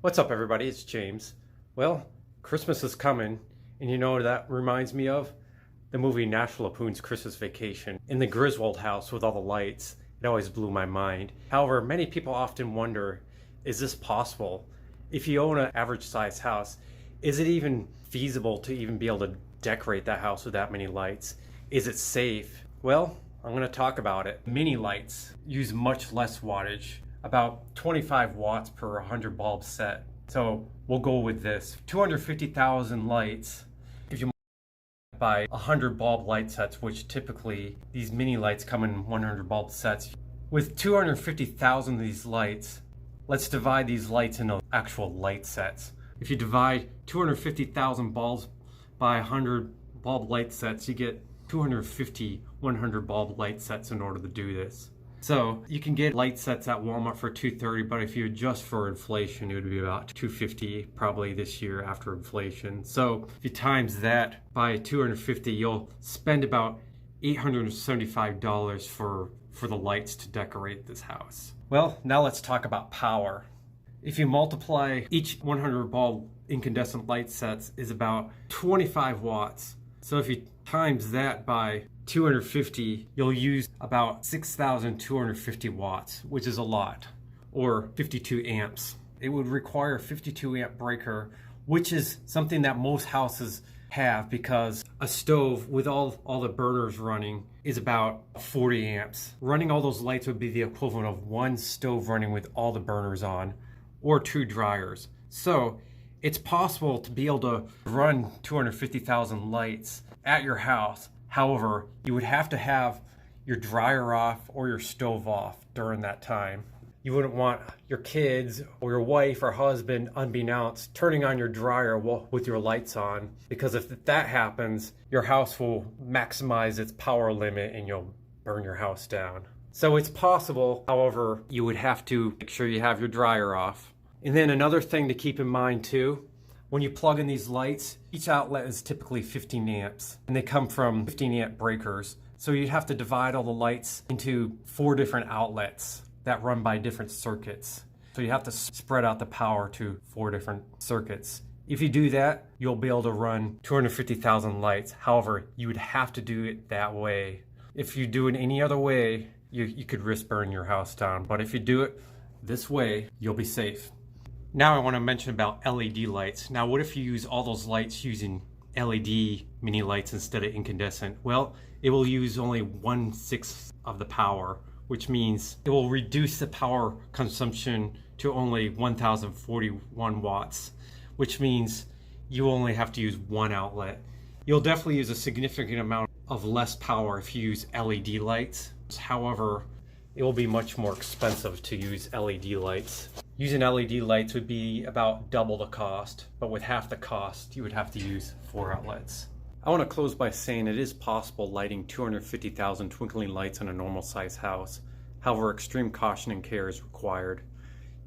What's up, everybody? It's James. Well, Christmas is coming, and you know what that reminds me of? The movie National Lapoon's Christmas Vacation. In the Griswold house with all the lights, it always blew my mind. However, many people often wonder, is this possible? If you own an average sized house, is it even feasible to even be able to decorate that house with that many lights? Is it safe? Well, I'm going to talk about it. Mini lights use much less wattage, about 25 watts per 100 bulb set. So we'll go with this. 250,000 lights. If you buy 100 bulb light sets, which typically these mini lights come in 100 bulb sets. With 250,000 of these lights, let's divide these lights into actual light sets. If you divide 250,000 bulbs by 100 bulb light sets, you get 250 100 bulb light sets in order to do this. So you can get light sets at Walmart for $230, but if you adjust for inflation, it would be about $250 probably this year after inflation. So if you times that by 250, you'll spend about $875 for the lights to decorate this house. Well, now let's talk about power. If you multiply each 100 bulb incandescent light sets is about 25 watts. So if you times that by 250, you'll use about 6,250 watts, which is a lot, or 52 amps. It would require a 52 amp breaker, which is something that most houses have because a stove with all the burners running is about 40 amps. Running all those lights would be the equivalent of one stove running with all the burners on, or two dryers. So it's possible to be able to run 250,000 lights at your house. However, you would have to have your dryer off or your stove off during that time. You wouldn't want your kids or your wife or husband, unbeknownst, turning on your dryer with your lights on, because if that happens, your house will maximize its power limit and you'll burn your house down. So it's possible, however, you would have to make sure you have your dryer off. And then another thing to keep in mind too, when you plug in these lights, each outlet is typically 15 amps, and they come from 15 amp breakers. So you'd have to divide all the lights into 4 different outlets that run by different circuits. So you have to spread out the power to 4 different circuits. If you do that, you'll be able to run 250,000 lights. However, you would have to do it that way. If you do it any other way, you could risk burning your house down. But if you do it this way, you'll be safe. Now I want to mention about LED lights. Now what if you use all those lights using LED mini lights instead of incandescent? Well, it will use only 1/6 of the power, which means it will reduce the power consumption to only 1,041 watts, which means you only have to use one outlet. You'll definitely use a significant amount of less power if you use LED lights. However, it will be much more expensive to use LED lights. Using LED lights would be about double the cost, but with half the cost, you would have to use 4 outlets. I want to close by saying it is possible lighting 250,000 twinkling lights in a normal size house. However, extreme caution and care is required.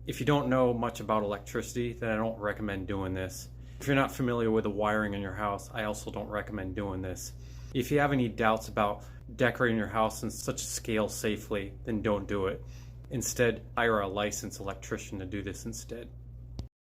If you don't know much about electricity, then I don't recommend doing this. If you're not familiar with the wiring in your house, I also don't recommend doing this. If you have any doubts about decorating your house in such a scale safely, then don't do it. Instead, hire a licensed electrician to do this instead.